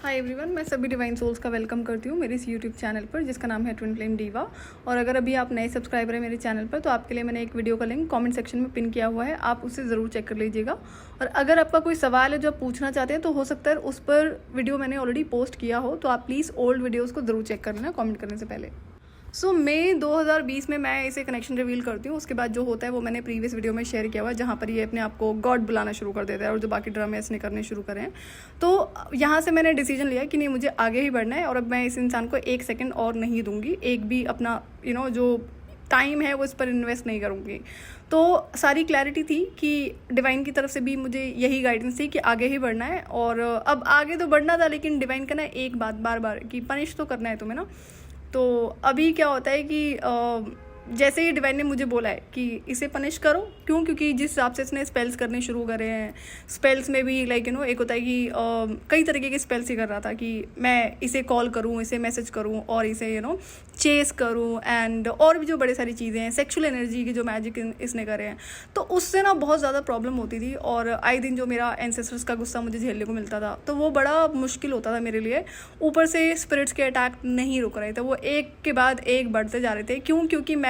Hi everyone, मैं सभी divine souls का वेलकम करती हूँ मेरे इस यूट्यूब चैनल पर जिसका नाम है ट्विन फ्लेम डीवा। और अगर अभी आप नए सब्सक्राइबर हैं मेरे चैनल पर तो आपके लिए मैंने एक वीडियो का लिंक कमेंट सेक्शन में पिन किया हुआ है, आप उसे ज़रूर चेक कर लीजिएगा। और अगर आपका कोई सवाल है जो आप पूछना चाहते हैं तो हो सकता है उस पर वीडियो मैंने ऑलरेडी पोस्ट किया हो, तो आप प्लीज़ ओल्ड वीडियोज़ को ज़रूर चेक कर लेना कॉमेंट करने से पहले। मई 2020 में मैं इसे कनेक्शन रिवील करती हूँ। उसके बाद जो होता है वो मैंने प्रीवियस वीडियो में शेयर किया हुआ है, जहाँ पर ये अपने आप को गॉड बुलाना शुरू कर देता है और जो बाकी ड्रामे इसने करने शुरू करे हैं। तो यहाँ से मैंने डिसीजन लिया कि नहीं, मुझे आगे ही बढ़ना है और अब मैं इस इंसान को एक सेकंड और नहीं दूंगी, एक भी अपना जो टाइम है वो इस पर इन्वेस्ट नहीं करूँगी। तो सारी क्लैरिटी थी कि डिवाइन की तरफ से भी मुझे यही गाइडेंस थी कि आगे ही बढ़ना है। और अब आगे तो बढ़ना था, लेकिन डिवाइन का ना एक बात बार बार कि पनिश तो करना है तुम्हें ना। तो अभी क्या होता है कि जैसे ही डिवाइन ने मुझे बोला है कि इसे पनिश करो, क्योंकि जिस हिसाब से इसने स्पेल्स करने शुरू करे हैं, स्पेल्स में भी एक होता है कि कई तरीके के स्पेल्स ही कर रहा था कि मैं इसे कॉल करूं, इसे मैसेज करूं और इसे चेस करूं, एंड और भी जो बड़े सारी चीज़ें हैं, सेक्सुअल एनर्जी की जो मैजिक इसने करे हैं, तो उससे ना बहुत ज़्यादा प्रॉब्लम होती थी। और आए दिन जो मेरा एंसेस्टर्स का गुस्सा मुझे झेलने को मिलता था तो वो बड़ा मुश्किल होता था मेरे लिए। ऊपर से स्पिरिट्स के अटैक नहीं रुक रहे थे, वो एक के बाद एक बढ़ते जा रहे थे। क्योंकि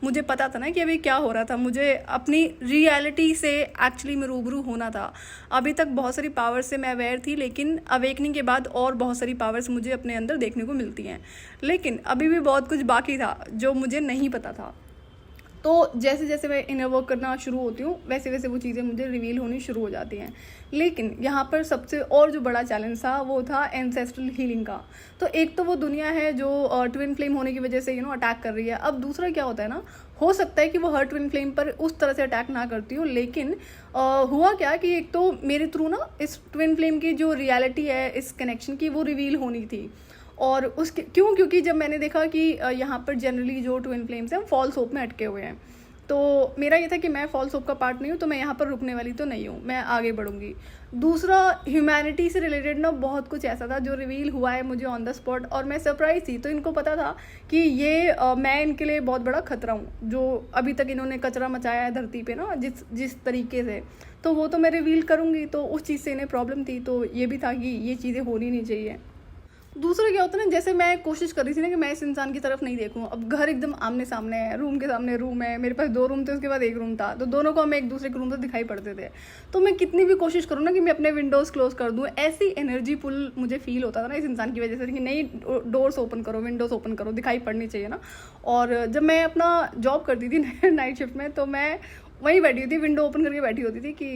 मुझे पता था ना कि अभी क्या हो रहा था, मुझे अपनी रियलिटी से एक्चुअली में रूबरू होना था। अभी तक बहुत सारी पावर्स से मैं अवेयर थी, लेकिन अवेकनिंग के बाद और बहुत सारी पावर्स मुझे अपने अंदर देखने को मिलती हैं, लेकिन अभी भी बहुत कुछ बाकी था जो मुझे नहीं पता था। तो जैसे जैसे मैं इनर वर्क करना शुरू होती हूँ वैसे वैसे वो चीज़ें मुझे रिवील होनी शुरू हो जाती हैं। लेकिन यहाँ पर सबसे और जो बड़ा चैलेंज था वो था एंसेस्ट्रल हीलिंग का। तो एक तो वो दुनिया है जो ट्विन फ्लेम होने की वजह से अटैक कर रही है। अब दूसरा क्या होता है ना, हो सकता है कि वो हर ट्विन फ्लेम पर उस तरह से अटैक ना करती हूँ, लेकिन हुआ क्या कि एक तो मेरे थ्रू ना इस ट्विन फ्लेम की जो रियलिटी है इस कनेक्शन की वो रिवील होनी थी। और उसके क्योंकि जब मैंने देखा कि यहाँ पर जनरली जो ट्विन फ्लेम्स हैं फॉल्स होप में अटके हुए हैं, तो मेरा ये था कि मैं फॉल्स होप का पार्ट नहीं हूँ, तो मैं यहाँ पर रुकने वाली तो नहीं हूँ, मैं आगे बढ़ूंगी। दूसरा, ह्यूमैनिटी से रिलेटेड ना बहुत कुछ ऐसा था जो रिवील हुआ है मुझे ऑन द स्पॉट, और मैं सरप्राइज थी। तो इनको पता था कि ये मैं इनके लिए बहुत बड़ा खतरा हूँ, जो अभी तक इन्होंने कचरा मचाया है धरती पे ना जिस तरीके से, तो वो तो मैं रिवील करूँगी। तो उस चीज़ से इन्हें प्रॉब्लम थी, तो ये भी था कि ये चीज़ें होनी नहीं चाहिए। दूसरा क्या होता है ना, जैसे मैं कोशिश कर रही थी ना कि मैं इस इंसान की तरफ नहीं देखूं। अब घर एकदम आमने सामने है, रूम के सामने रूम है, मेरे पास 2 रूम थे, उसके बाद 1 रूम था, तो दोनों को हमें एक दूसरे के रूम से दिखाई पड़ते थे। तो मैं कितनी भी कोशिश करूँ ना कि मैं अपने विंडोज़ क्लोज कर दूँ, ऐसी एनर्जी पुल मुझे फील होता था ना इस इंसान की वजह से कि नहीं, डोर्स ओपन करो, विंडोज़ ओपन करो, दिखाई पड़नी चाहिए ना। और जब मैं अपना जॉब करती थी नाइट शिफ्ट में, तो मैं वहीं बैठी होती, विंडो ओपन करके बैठी होती थी कि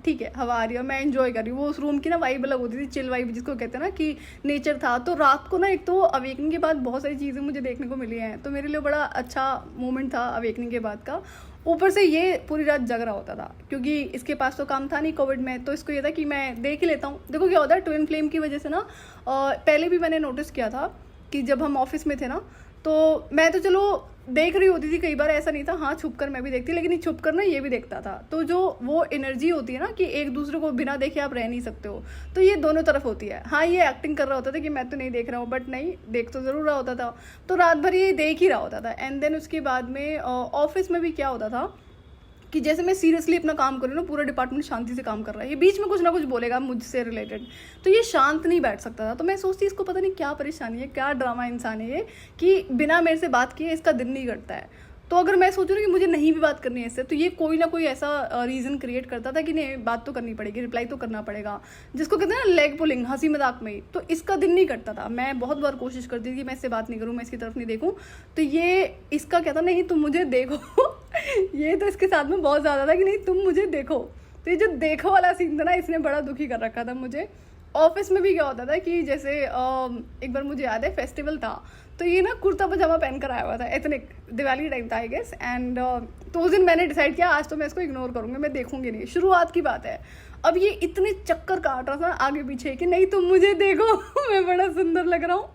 ठीक है हवा आ रही है, मैं एंजॉय कर रही हूँ। वो उस रूम की ना वाइब अलग होती थी, चिल वाइब जिसको कहते हैं ना, कि नेचर था। तो रात को ना एक तो अवेकनिंग के बाद बहुत सारी चीज़ें मुझे देखने को मिली हैं, तो मेरे लिए बड़ा अच्छा मोमेंट था अवेकनिंग के बाद का। ऊपर से ये पूरी रात जग रहा होता था क्योंकि इसके पास तो काम था नहीं कोविड में, तो इसको ये था कि मैं देख ही लेता हूँ। देखो क्या होता है ट्विन फ्लेम की वजह से ना, पहले भी मैंने नोटिस किया था कि जब हम ऑफिस में थे ना, तो मैं तो चलो देख रही होती थी, कई बार ऐसा नहीं था, हाँ छुप कर मैं भी देखती, लेकिन छुप कर ना ये भी देखता था। तो जो वो एनर्जी होती है ना कि एक दूसरे को बिना देखे आप रह नहीं सकते हो, तो ये दोनों तरफ होती है। हाँ, ये एक्टिंग कर रहा होता था कि मैं तो नहीं देख रहा हूँ, बट नहीं, देख तो जरूर रहा होता था। तो रात भर ये देख ही रहा होता था। एंड देन उसके बाद में ऑफिस में भी क्या होता था कि जैसे मैं सीरियसली अपना काम कर रही हूँ ना, पूरा डिपार्टमेंट शांति से काम कर रहा है, ये बीच में कुछ ना कुछ बोलेगा मुझसे रिलेटेड, तो ये शांत नहीं बैठ सकता था। तो मैं सोचती इसको पता नहीं क्या परेशानी है, क्या ड्रामा इंसान है ये कि बिना मेरे से बात किए इसका दिन नहीं कटता है। तो अगर मैं सोचूँ ना कि मुझे नहीं भी बात करनी है इससे, तो ये कोई ना कोई ऐसा रीज़न क्रिएट करता था कि नहीं बात तो करनी पड़ेगी, रिप्लाई तो करना पड़ेगा, जिसको कहते हैं ना लेग पुलिंग, हंसी मजाक में ही। तो इसका दिन नहीं कटता था। मैं बहुत बार कोशिश करती थी कि मैं इससे बात नहीं करूँ, मैं इसकी तरफ नहीं देखूँ, तो ये इसका कहता नहीं तुम मुझे देखो ये तो इसके साथ में बहुत ज़्यादा था कि नहीं तुम मुझे देखो। तो ये जो देखो वाला सीन था ना, इसने बड़ा दुखी कर रखा था मुझे। ऑफिस में भी क्या होता था कि जैसे एक बार मुझे याद है फेस्टिवल था, तो ये ना कुर्ता पजामा पहन कर आया हुआ था, एथनिक दिवाली टाइम था आई गेस। एंड तो उस दिन मैंने डिसाइड किया आज तो मैं इसको इग्नोर करूँगी, मैं देखूंगी नहीं, शुरुआत की बात है। अब ये इतने चक्कर काट रहा था आगे पीछे कि नहीं तुम मुझे देखो मैं बड़ा सुंदर लग रहा हूँ।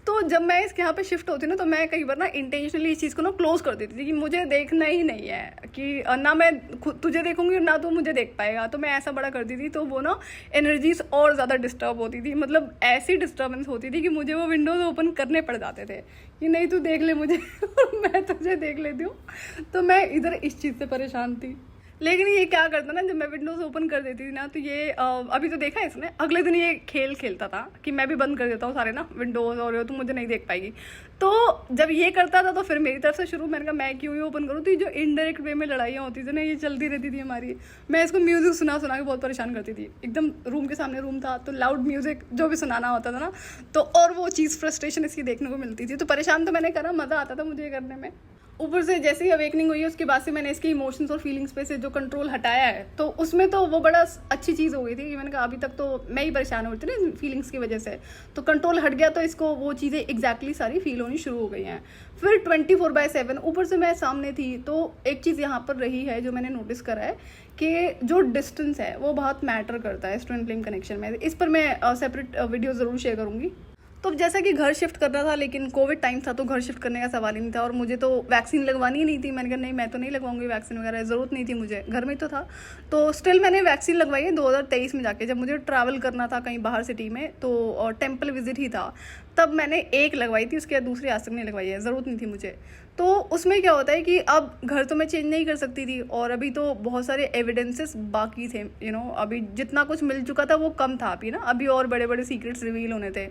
तो जब मैं इसके यहाँ पे शिफ्ट होती ना, तो मैं कई बार ना इंटेंशनली इस चीज़ को ना क्लोज कर देती थी कि मुझे देखना ही नहीं है, कि ना मैं तुझे देखूंगी और ना तू मुझे देख पाएगा। तो मैं ऐसा बड़ा करती थी, तो वो ना एनर्जीज और ज़्यादा डिस्टर्ब होती थी, मतलब ऐसी डिस्टर्बेंस होती थी कि मुझे वो विंडोज़ ओपन करने पड़ जाते थे कि नहीं तू देख ले मुझे और मैं तुझे देख लेती हूँ। तो मैं इधर इस चीज़ से परेशान थी। लेकिन ये क्या करता ना, जब मैं विंडोज ओपन कर देती थी ना, तो ये अभी तो देखा है इसने, अगले दिन ये खेल खेलता था कि मैं भी बंद कर देता हूँ सारे ना विंडोज, और तुम मुझे नहीं देख पाएगी। तो जब ये करता था तो फिर मेरी तरफ से शुरू, मैंने कहा मैं क्यों ही ओपन करूँ। तो ये जो इनडायरेक्ट वे में लड़ाइयाँ होती थी ना, ये चलती रहती थी हमारी। मैं इसको म्यूजिक सुना सुना के बहुत परेशान करती थी। एकदम रूम के सामने रूम था तो लाउड म्यूजिक जो भी सुनाना होता था ना, तो और वो चीज़ फ्रस्ट्रेशन इसकी देखने को मिलती थी। तो परेशान तो मैंने करा, मज़ा आता था मुझे ये करने में। ऊपर से जैसे ही अवेकनिंग हुई है उसके बाद से मैंने इसके इमोशंस और फीलिंग्स पे से जो कंट्रोल हटाया है, तो उसमें तो वो बड़ा अच्छी चीज़ हो गई थी। मैंने कहा अभी तक तो मैं ही परेशान हो रही थी ना फीलिंग्स की वजह से, तो कंट्रोल हट गया तो इसको वो चीज़ें एग्जैक्टली सारी फील होनी शुरू हो गई हैं। फिर 24/7 ऊपर से मैं सामने थी, तो एक चीज़ यहाँ पर रही है जो मैंने नोटिस करा है कि जो डिस्टेंस है वो बहुत मैटर करता है ट्विन फ्लेम कनेक्शन में। इस पर मैं सेपरेट वीडियो ज़रूर शेयर करूँगी। तो जैसा कि घर शिफ्ट करना था, लेकिन कोविड टाइम था तो घर शिफ्ट करने का सवाल ही नहीं था, और मुझे तो वैक्सीन लगवानी ही नहीं थी। मैंने कहा नहीं, मैं तो नहीं लगवाऊंगी वैक्सीन वगैरह, ज़रूरत नहीं थी मुझे, घर में तो था। तो स्टिल मैंने वैक्सीन लगवाई है 2023 में जाके, जब मुझे ट्रैवल करना था कहीं बाहर सिटी में, तो टेम्पल विजिट ही था, तब मैंने एक लगवाई थी, उसके बाद दूसरी आज तक नहीं लगवाई है, ज़रूरत नहीं थी मुझे। तो उसमें क्या होता है कि अब घर तो मैं चेंज नहीं कर सकती थी, और अभी तो बहुत सारे एविडेंसेस बाकी थे, अभी जितना कुछ मिल चुका था वो कम था अभी ना, अभी और बड़े बड़े सीक्रेट्स रिवील होने थे।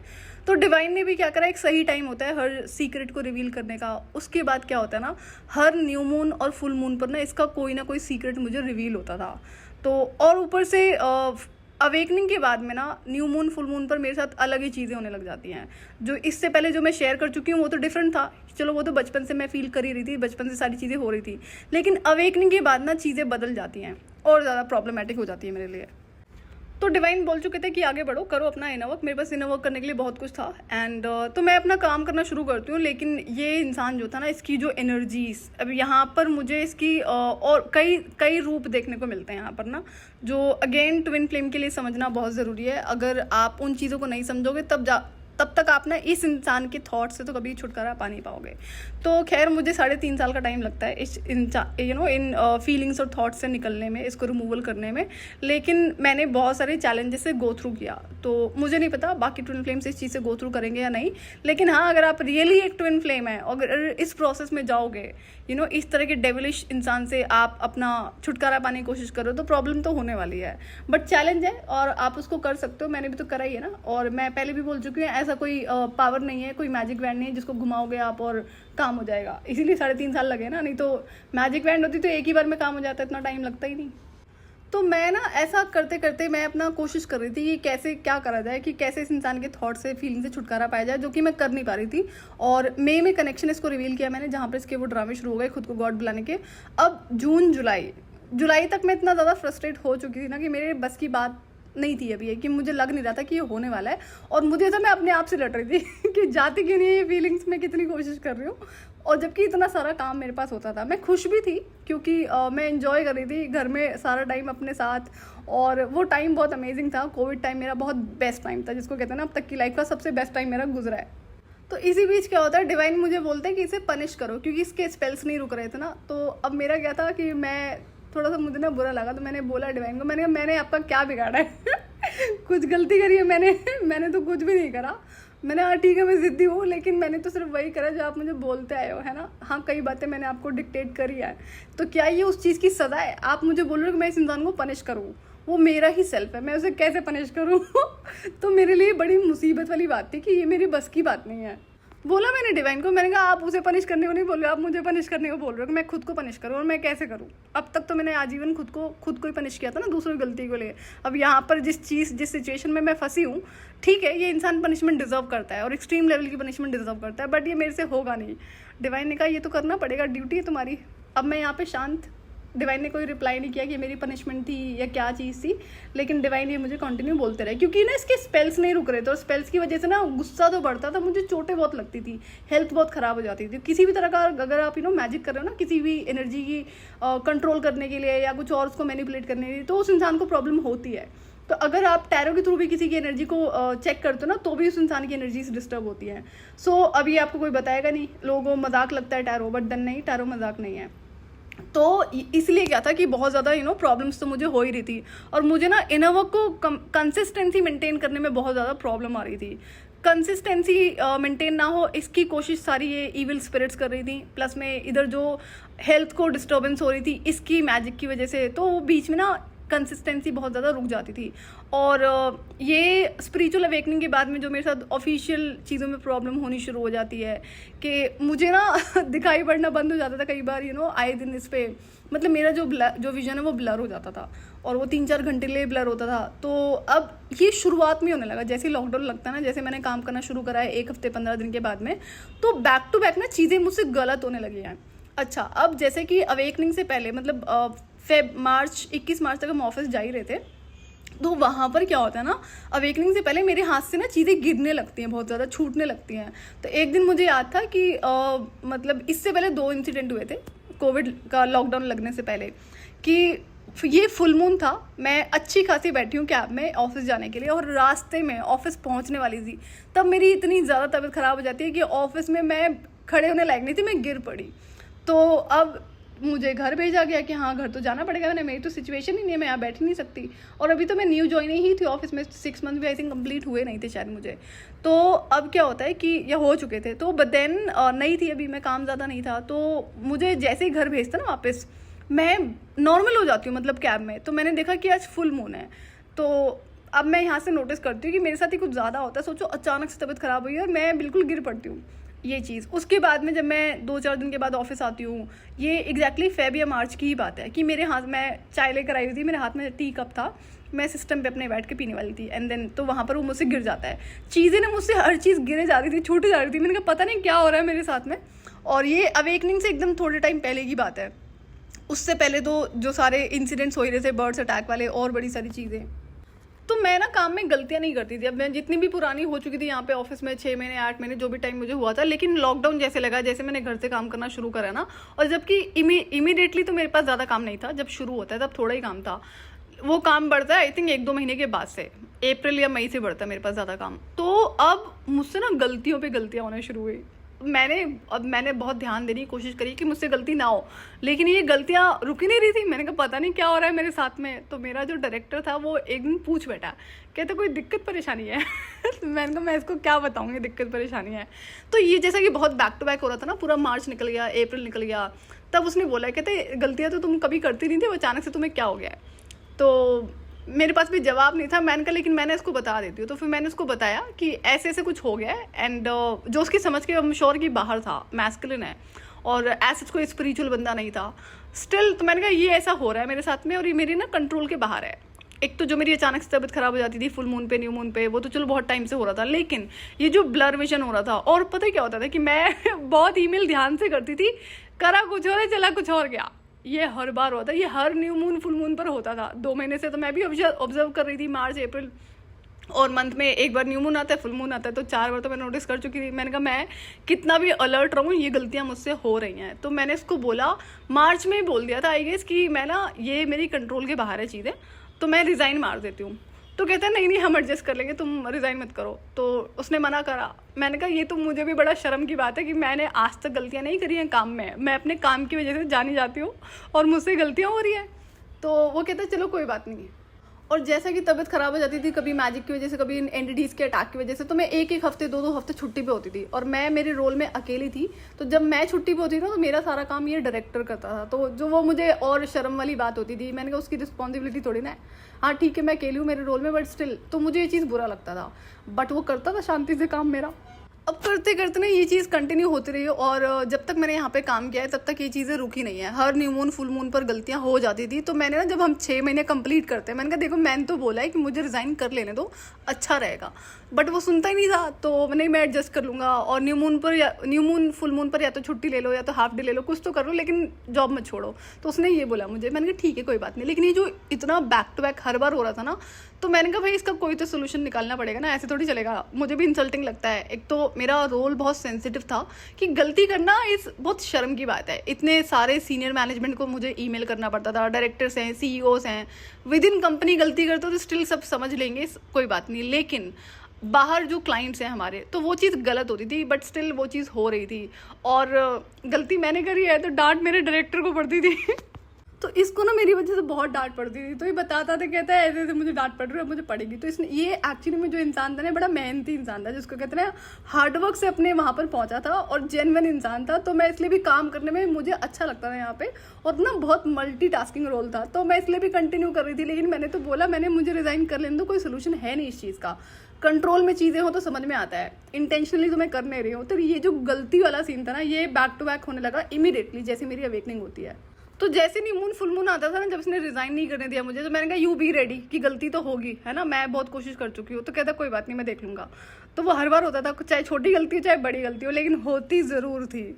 तो डिवाइन ने भी क्या करा, एक सही टाइम होता है हर सीक्रेट को रिवील करने का। उसके बाद क्या होता है ना, हर न्यू मून और फुल मून पर ना इसका कोई ना कोई सीक्रेट मुझे रिवील होता था। तो और ऊपर से अवेकनिंग के बाद में ना न्यू मून फुल मून पर मेरे साथ अलग ही चीज़ें होने लग जाती हैं। जो इससे पहले जो मैं शेयर कर चुकी हूँ वो तो डिफरेंट था, चलो वो तो बचपन से मैं फील कर ही रही थी, बचपन से सारी चीज़ें हो रही थी। लेकिन अवेकनिंग के बाद ना चीज़ें बदल जाती हैं और ज़्यादा प्रॉब्लमेटिक हो जाती है मेरे लिए। तो डिवाइन बोल चुके थे कि आगे बढ़ो, करो अपना इनर वर्क। मेरे पास इनर वर्क करने के लिए बहुत कुछ था, एंड तो मैं अपना काम करना शुरू करती हूँ। लेकिन ये इंसान जो था ना, इसकी जो एनर्जीज, अब यहाँ पर मुझे इसकी और कई कई रूप देखने को मिलते हैं यहाँ पर ना, जो अगेन ट्विन फ्लेम के लिए समझना बहुत ज़रूरी है। अगर आप उन चीज़ों को नहीं समझोगे तब तक आप ना इस इंसान के थॉट से तो कभी छुटकारा पा नहीं पाओगे। तो खैर मुझे 3.5 साल का टाइम लगता है इन फीलिंग्स और थॉट्स से निकलने में, इसको रिमूवल करने में। लेकिन मैंने बहुत सारे चैलेंजेस से गो थ्रू किया, तो मुझे नहीं पता बाकी ट्विन फ्लेम्स इस चीज़ से गो थ्रू करेंगे या नहीं। लेकिन हाँ, अगर आप रियली एक ट्विन फ्लेम है, अगर इस प्रोसेस में जाओगे, इस तरह के डेविलिश इंसान से आप अपना छुटकारा पाने की कोशिश करो, तो प्रॉब्लम तो होने वाली है, बट चैलेंज है और आप उसको कर सकते हो। मैंने भी तो करा ही है ना, और मैं पहले भी बोल चुकी हूँ, ऐसा कोई पावर नहीं है, कोई मैजिक वैंड नहीं है जिसको घुमाओगे आप और काम हो जाएगा। इसीलिए 3.5 साल लगे ना, नहीं तो मैजिक वैंड होती तो एक ही बार में काम हो जाता, इतना टाइम लगता ही नहीं। तो मैं ना ऐसा करते करते मैं अपना कोशिश कर रही थी कि कैसे क्या करा जाए, कि कैसे इस इंसान के थॉट से फीलिंग से छुटकारा पाया जाए, जो कि मैं कर नहीं पा रही थी। और मई में कनेक्शन इसको रिवील किया मैंने, जहाँ पर इसके वो ड्रामे शुरू हो गए खुद को गॉड बुलाने के। अब जून जुलाई तक मैं इतना ज़्यादा फ्रस्ट्रेट हो चुकी थी ना कि मेरे बस की बात नहीं थी अभी, कि मुझे लग नहीं रहा था कि ये होने वाला है। और मुझे तो मैं अपने आप से लड़ रही थी कि जाती क्यों नहीं है ये फीलिंग्स, मैं कितनी कोशिश कर रही हूँ। और जबकि इतना सारा काम मेरे पास होता था, मैं खुश भी थी क्योंकि मैं एंजॉय कर रही थी घर में सारा टाइम अपने साथ, और वो टाइम बहुत अमेजिंग था। कोविड टाइम मेरा बहुत बेस्ट टाइम था, जिसको कहते हैं ना अब तक की लाइफ का सबसे बेस्ट टाइम मेरा गुजरा है। तो इसी बीच क्या होता है, डिवाइन मुझे बोलते हैं कि इसे पनिश करो, क्योंकि इसके स्पेल्स नहीं रुक रहे थे ना। तो अब मेरा क्या था कि मैं थोड़ा सा, मुझे ना बुरा लगा, तो मैंने बोला डिवाइन को, मैंने कहा मैंने आपका क्या बिगाड़ा है कुछ गलती करी है मैंने तो कुछ भी नहीं करा। मैंने हाँ ठीक है मैं ज़िद्दी हूँ, लेकिन मैंने तो सिर्फ वही करा जो आप मुझे बोलते आए हो, है ना। हाँ कई बातें मैंने आपको डिक्टेट करी है, तो क्या ये उस चीज़ की सज़ा है? आप मुझे बोल रहे हो कि मैं इस इंसान को पनिश करूँ, वो मेरा ही सेल्फ है, मैं उसे कैसे पनिश करूँ तो मेरे लिए बड़ी मुसीबत वाली बात थी कि ये मेरी बस की बात नहीं है। बोला मैंने डिवाइन को, मैंने कहा आप उसे पनिश करने को नहीं बोल रहे हो, आप मुझे पनिश करने को बोल रहे हो कि मैं खुद को पनिश करूँ, और मैं कैसे करूँ? अब तक तो मैंने आजीवन खुद को ही पनिश किया था ना दूसरों की गलती को ले। अब यहाँ पर जिस सिचुएशन में मैं फंसी हूँ, ठीक है ये इंसान पनिशमेंट डिजर्व करता है और एक्सट्रीम लेवल की पनिशमेंट डिजर्व करता है, बट ये मेरे से होगा नहीं। डिवाइन ने कहा ये तो करना पड़ेगा, ड्यूटी है तुम्हारी। अब मैं यहाँ पे शांत, डिवाइन ने कोई रिप्लाई नहीं किया कि मेरी पनिशमेंट थी या क्या चीज़ थी, लेकिन डिवाइन ये मुझे कंटिन्यू बोलते रहे, क्योंकि ना इसके स्पेल्स नहीं रुक रहे थे, और स्पेल्स की वजह से ना गुस्सा तो बढ़ता था, मुझे चोटें बहुत लगती थी, हेल्थ बहुत ख़राब हो जाती थी। किसी भी तरह का अगर आप मैजिक कर रहे हो ना, किसी भी एनर्जी की कंट्रोल करने के लिए या कुछ और उसको मैनिपुलेट करने के लिए, तो उस इंसान को प्रॉब्लम होती है। तो अगर आप टैरो के थ्रू भी किसी की एनर्जी को चेक करते हो ना, तो भी उस इंसान की एनर्जीज डिस्टर्ब होती हैं। सो अभी आपको कोई बताएगा नहीं, लोगों को मजाक लगता है टैरो, बट देन नहीं, टैरो मजाक नहीं है। तो इसलिए क्या था कि बहुत ज़्यादा प्रॉब्लम्स तो मुझे हो ही रही थी, और मुझे ना इनर वर्क को कंसिस्टेंसी मेंटेन करने में बहुत ज़्यादा प्रॉब्लम आ रही थी। कंसिस्टेंसी मेंटेन ना हो इसकी कोशिश सारी ये इविल स्पिरिट्स कर रही थी, प्लस में इधर जो हेल्थ को डिस्टर्बेंस हो रही थी इसकी मैजिक की वजह से, तो बीच में ना कंसिस्टेंसी बहुत ज़्यादा रुक जाती थी। और ये स्पिरिचुअल अवेकनिंग के बाद में जो मेरे साथ ऑफिशियल चीज़ों में प्रॉब्लम होनी शुरू हो जाती है कि मुझे ना दिखाई पड़ना बंद हो जाता था कई बार, आए दिन इस पे मतलब मेरा जो विजन है वो ब्लर हो जाता था, और वो 3-4 घंटे लिए ब्लर होता था। तो अब ये शुरुआत में होने लगा, जैसे लॉकडाउन लगता है ना, जैसे मैंने काम करना शुरू करा है 1 हफ्ते 15 दिन के बाद में, तो बैक टू बैक ना चीज़ें मुझसे गलत होने लगी हैं। अच्छा, अब जैसे कि अवेकनिंग से पहले मतलब मार्च 21 मार्च तक हम ऑफिस जा ही रहे थे, तो वहाँ पर क्या होता है ना, अवेकनिंग से पहले मेरे हाथ से ना चीज़ें गिरने लगती हैं, बहुत ज़्यादा छूटने लगती हैं। तो एक दिन मुझे याद था कि मतलब इससे पहले 2 इंसिडेंट हुए थे कोविड का लॉकडाउन लगने से पहले, कि ये फुल मून था, मैं अच्छी खासी बैठी हूँ कैब में ऑफिस जाने के लिए, और रास्ते में ऑफिस पहुँचने वाली थी तब मेरी इतनी ज़्यादा तबीयत ख़राब हो जाती है कि ऑफिस में मैं खड़े होने लायक नहीं थी, मैं गिर पड़ी। तो अब मुझे घर भेजा गया कि हाँ घर तो जाना पड़ेगा, मैंने मेरी तो सिचुएशन ही नहीं है, मैं यहाँ बैठ ही नहीं सकती, और अभी तो मैं न्यू ज्वाइन ही थी ऑफिस में, 6 मंथ भी आई थिंक कंप्लीट हुए नहीं थे शायद मुझे। तो अब क्या होता है कि ये हो चुके थे, तो बट देन नहीं थी अभी, मैं काम ज़्यादा नहीं था, तो मुझे जैसे ही घर भेजता ना वापस मैं नॉर्मल हो जाती हूँ मतलब कैब में। तो मैंने देखा कि आज फुल मून है, तो अब मैं यहाँ से नोटिस करती हूँ कि मेरे साथ ही कुछ ज़्यादा होता है। सोचो अचानक से तबीयत ख़राब हुई और मैं बिल्कुल गिर पड़ती हूँ, ये चीज़। उसके बाद में जब मैं 2-4 दिन के बाद ऑफिस आती हूँ, ये एग्जैक्टली फेब या मार्च की ही बात है कि मेरे हाथ में चाय लेकर आई हुई थी, मेरे हाथ में टी कप था, मैं सिस्टम पे अपने बैठ के पीने वाली थी, एंड देन तो वहाँ पर वो मुझसे गिर जाता है। चीज़ें ना मुझसे हर चीज़ गिरे जा रही थी, छूटी जा रही थी, मैंने कहा पता नहीं क्या हो रहा है मेरे साथ में। और ये अवेकनिंग से एकदम थोड़े टाइम पहले की बात है, उससे पहले तो जो सारे इंसिडेंट्स हो रहे थे बर्ड्स अटैक वाले और बड़ी सारी चीज़ें। तो मैं ना काम में गलतियां नहीं करती थी, अब मैं जितनी भी पुरानी हो चुकी थी यहाँ पे ऑफिस में 6 महीने 8 महीने जो भी टाइम मुझे हुआ था, लेकिन लॉकडाउन जैसे लगा, जैसे मैंने घर से काम करना शुरू करा ना, और जबकि इमीडिएटली तो मेरे पास ज़्यादा काम नहीं था, जब शुरू होता है तब थोड़ा ही काम था, वो काम बढ़ता है आई थिंक 1-2 महीने के बाद से, अप्रैल या मई से बढ़ता है मेरे पास ज़्यादा काम। तो अब मुझसे ना गलतियों पे गलतियाँ होना शुरू हुई। मैंने बहुत ध्यान देने की कोशिश करी कि मुझसे गलती ना हो, लेकिन ये गलतियाँ रुक ही नहीं रही थी। मैंने कहा पता नहीं क्या हो रहा है मेरे साथ में। तो मेरा जो डायरेक्टर था वो एक दिन पूछ बैठा, कहते कोई दिक्कत परेशानी है? तो मैंने कहा मैं इसको क्या बताऊँगी दिक्कत परेशानी है। तो ये जैसा कि बहुत बैक टू बैक हो रहा था ना, पूरा मार्च निकल गया, अप्रैल निकल गया, तब उसने बोला, कहते गलतियाँ तो तुम कभी करती नहीं थी, वो अचानक से तुम्हें क्या हो गया है? तो मेरे पास भी जवाब नहीं था, मैंने कहा लेकिन मैंने इसको बता देती हूँ। तो फिर मैंने उसको बताया कि ऐसे ऐसे कुछ हो गया है, एंड जो उसकी समझ के हम श्योर कि बाहर था, मैस्कुलिन है और ऐसे कोई स्पिरिचुअल बंदा नहीं था स्टिल। तो मैंने कहा ये ऐसा हो रहा है मेरे साथ में और ये मेरी ना कंट्रोल के बाहर है। एक तो जो मेरी अचानक से तबीयत खराब हो जाती थी फुल मून पे न्यू मून पे, वो तो चलो बहुत टाइम से हो रहा था, लेकिन ये जो ब्लर विजन हो रहा था, और पता है क्या होता था कि मैं बहुत ईमेल ध्यान से करती थी, करा कुछ और चला कुछ और गया। ये हर बार होता है, ये हर न्यू मून फुल मून पर होता था 2 महीने से। तो मैं भी ऑब्जर्व कर रही थी मार्च अप्रैल, और मंथ में एक बार न्यू मून आता है फुल मून आता है, तो 4 बार तो मैं नोटिस कर चुकी थी। मैंने कहा मैं कितना भी अलर्ट रहूँ ये गलतियाँ मुझसे हो रही हैं। तो मैंने इसको बोला, मार्च में ही बोल दिया था आई गेस कि मैं ना ये मेरी कंट्रोल के बाहर है चीज़ें, तो मैं रिज़ाइन मार देती हूँ। तो कहता है नहीं हम एडजस्ट कर लेंगे, तुम रिज़ाइन मत करो। तो उसने मना करा। मैंने कहा ये तो मुझे भी बड़ा शर्म की बात है कि मैंने आज तक गलतियाँ नहीं करी हैं काम में, मैं अपने काम की वजह से जानी जाती हूँ और मुझसे गलतियाँ हो रही हैं। तो वो कहता है चलो कोई बात नहीं है। और जैसा कि तबीयत खराब हो जाती थी कभी मैजिक की वजह से, कभी इन एंटिटीज़ के अटैक की वजह से, तो मैं एक हफ्ते 2-2 हफ्ते छुट्टी पे होती थी, और मैं मेरे रोल में अकेली थी। तो जब मैं छुट्टी पे होती थी ना, तो मेरा सारा काम ये डायरेक्टर करता था। तो जो वो मुझे और शर्म वाली बात होती थी, मैंने कहा उसकी रिस्पॉन्सिबिलिटी थोड़ी ना है, हाँ ठीक है मैं अकेली हूँ मेरे रोल में, बट स्टिल तो मुझे ये चीज़ बुरा लगता था, बट वो करता था शांति से काम मेरा। अब करते करते ना ये चीज़ कंटिन्यू होती रही, और जब तक मैंने यहाँ पे काम किया है तब तक ये चीज़ें रुकी नहीं है। हर न्यू मून फुल मून पर गलतियाँ हो जाती थी। तो मैंने ना, जब हम 6 महीने कंप्लीट करते हैं, मैंने कहा देखो मैंने तो बोला है कि मुझे रिज़ाइन कर लेने दो, अच्छा रहेगा, बट वो सुनता ही नहीं था। तो नहीं मैं एडजस्ट कर लूँगा, और न्यू मून फुल मून पर या तो छुट्टी ले लो या तो हाफ डे ले लो, कुछ तो कर लो, लेकिन जॉब मत छोड़ो। तो उसने ये बोला मुझे, मैंने कहा ठीक है कोई बात नहीं। लेकिन ये जो इतना बैक टू बैक हर बार हो रहा था ना, तो मैंने कहा भाई इसका कोई तो सोल्यूशन निकालना पड़ेगा ना, ऐसे थोड़ी चलेगा। मुझे भी इंसल्टिंग लगता है, एक तो मेरा रोल बहुत सेंसिटिव था कि गलती करना इस बहुत शर्म की बात है। इतने सारे सीनियर मैनेजमेंट को मुझे ईमेल करना पड़ता था, डायरेक्टर्स हैं, सीईओस हैं, विद इन कंपनी गलती करते हो तो स्टिल सब समझ लेंगे कोई बात नहीं, लेकिन बाहर जो क्लाइंट्स हैं हमारे, तो वो चीज़ गलत होती थी, बट स्टिल वो चीज़ हो रही थी। और गलती मैंने करी है तो डांट मेरे डायरेक्टर को पड़ती थी तो इसको ना मेरी वजह से बहुत डांट पड़ती थी, तो ये बताता था, कहता है ऐसे ऐसे मुझे डांट पड़ रही है, मुझे पड़ेगी। तो इसने, ये एक्चुअली में जो इंसान था ना, बड़ा मेहनती इंसान था, जिसको कहते हैं हार्डवर्क से अपने वहाँ पर पहुँचा था और जेन्युइन इंसान था। तो मैं इसलिए भी काम करने में मुझे अच्छा लगता था यहाँ पे, और ना बहुत मल्टीटास्किंग रोल था, तो मैं इसलिए भी कंटिन्यू कर रही थी। लेकिन मैंने तो बोला, मुझे रिजाइन कर लेने दो, कोई सोल्यूशन है नहीं इस चीज़ का। कंट्रोल में चीज़ें हो तो समझ में आता है, इंटेंशनली तो मैं कर नहीं रही हूँ। तो ये जो गलती वाला सीन था ना, ये बैक टू बैक होने लगा इमीडिएटली जैसे मेरी अवेकनिंग होती है। तो जैसे न्यू मून फुल मून आता था ना, जब इसने रिजाइन नहीं करने दिया मुझे, तो मैंने कहा यू बी रेडी कि गलती तो होगी, है ना, मैं बहुत कोशिश कर चुकी हूँ। तो कहता कोई बात नहीं, मैं देख लूंगा। तो वो हर बार होता था, चाहे छोटी गलती हो चाहे बड़ी गलती हो, लेकिन होती ज़रूर थी।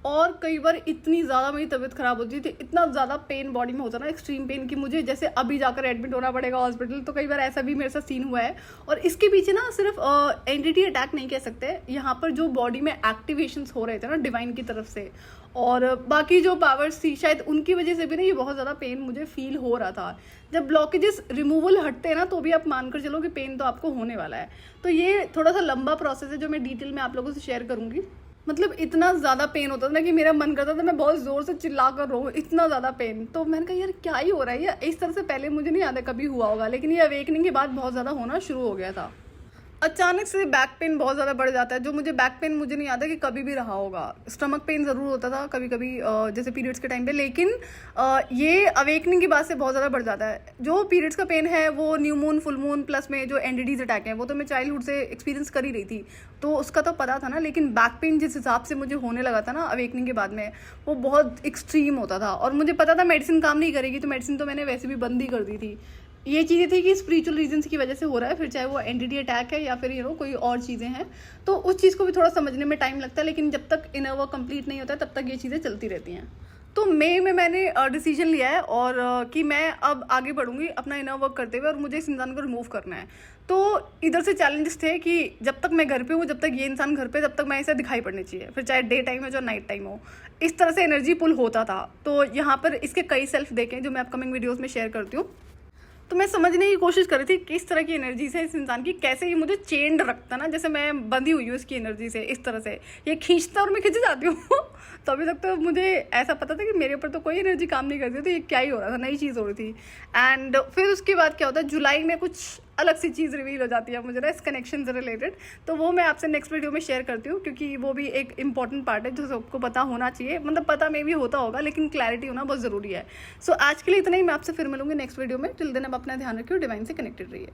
और कई बार इतनी ज़्यादा मेरी तबीयत ख़राब होती थी, इतना ज़्यादा पेन बॉडी में होता ना, एक्सट्रीम पेन, कि मुझे जैसे अभी जाकर एडमिट होना पड़ेगा हॉस्पिटल। तो कई बार ऐसा भी मेरे साथ सीन हुआ है। और इसके पीछे ना सिर्फ एंटिटी अटैक नहीं कह सकते, यहाँ पर जो बॉडी में एक्टिवेशंस हो रहे थे ना डिवाइन की तरफ से, और बाकी जो पावर्स थी शायद उनकी वजह से भी ना ये बहुत ज़्यादा पेन मुझे फील हो रहा था। जब ब्लॉकेजेस रिमूवल हटते हैं ना, तो भी आप मानकर चलो कि पेन तो आपको होने वाला है। तो ये थोड़ा सा लंबा प्रोसेस है जो मैं डिटेल में आप लोगों से शेयर करूँगी। मतलब इतना ज़्यादा पेन होता था ना कि मेरा मन करता था मैं बहुत ज़ोर से चिल्ला कर रो, इतना ज़्यादा पेन। तो मैंने कहा यार क्या ही हो रहा है, ये इस तरह से पहले मुझे नहीं याद है कभी हुआ होगा, लेकिन ये अवेकनिंग के बाद बहुत ज़्यादा होना शुरू हो गया था। अचानक से बैक पेन बहुत ज़्यादा बढ़ जाता है, जो मुझे बैक पेन मुझे नहीं आता कि कभी भी रहा होगा। स्टमक पेन ज़रूर होता था कभी कभी, जैसे पीरियड्स के टाइम पे, लेकिन ये अवेकनिंग की बात से बहुत ज़्यादा बढ़ जाता है। जो पीरियड्स का पेन है वो new moon full moon plus में जो एनडीडीज अटैक है, वो तो मैं चाइल्डहुड से एक्सपीरियंस कर ही रही थी, तो उसका तो पता था ना। लेकिन बैक पेन जिस हिसाब से मुझे होने लगा था ना अवेकनिंग के बाद में, वो बहुत एक्सट्रीम होता था। और मुझे पता था मेडिसिन काम नहीं करेगी, तो मेडिसिन तो मैंने वैसे भी बंद ही कर दी थी। ये चीज़ें थी कि स्पिरिचुअल रीजंस की वजह से हो रहा है, फिर चाहे वो एंटिटी अटैक है या फिर कोई और चीज़ें हैं, तो उस चीज़ को भी थोड़ा समझने में टाइम लगता है। लेकिन जब तक इनर वर्क कंप्लीट नहीं होता है तब तक ये चीज़ें चलती रहती हैं। तो मई में मैंने डिसीजन लिया है और कि मैं अब आगे बढ़ूंगी अपना इनर वर्क करते हुए, और मुझे इस इंसान को रिमूव करना है। तो इधर से चैलेंजेस थे कि जब तक मैं घर पे हूँ, जब तक ये इंसान घर पे, तब तक मैं इसे दिखाई पड़नी चाहिए, फिर चाहे डे टाइम हो चाहे नाइट टाइम हो। इस तरह से एनर्जी पुल होता था। तो यहाँ पर इसके कई सेल्फ देखें जो मैं अपकमिंग वीडियोज़ में शेयर करती हूँ। तो मैं समझने की कोशिश कर रही थी किस तरह की एनर्जी से इस इंसान की, कैसे ये मुझे चेंड रखता ना, जैसे मैं बंधी हुई हूँ इसकी एनर्जी से, इस तरह से ये खींचता और मैं खिंच जाती हूँ तो अभी तक तो मुझे ऐसा पता था कि मेरे ऊपर तो कोई एनर्जी काम नहीं करती, तो ये क्या ही हो रहा था, नई चीज़ हो रही थी। एंड फिर उसके बाद क्या होता है, जुलाई में कुछ अलग सी चीज़ रिवील हो जाती है मुझे ना इस कनेक्शन से रिलेटेड। तो वो मैं आपसे नेक्स्ट वीडियो में शेयर करती हूँ, क्योंकि वो भी एक इंपॉर्टेंट पार्ट है जो सबको पता होना चाहिए। मतलब पता में भी होता होगा, लेकिन क्लैरिटी होना बहुत ज़रूरी है। सो आज के लिए इतना ही, मैं आपसे फिर मिलूंगी नेक्स्ट वीडियो में। टिल देन अब अपना ध्यान रखिए, डिवाइन से कनेक्टेड रहिए।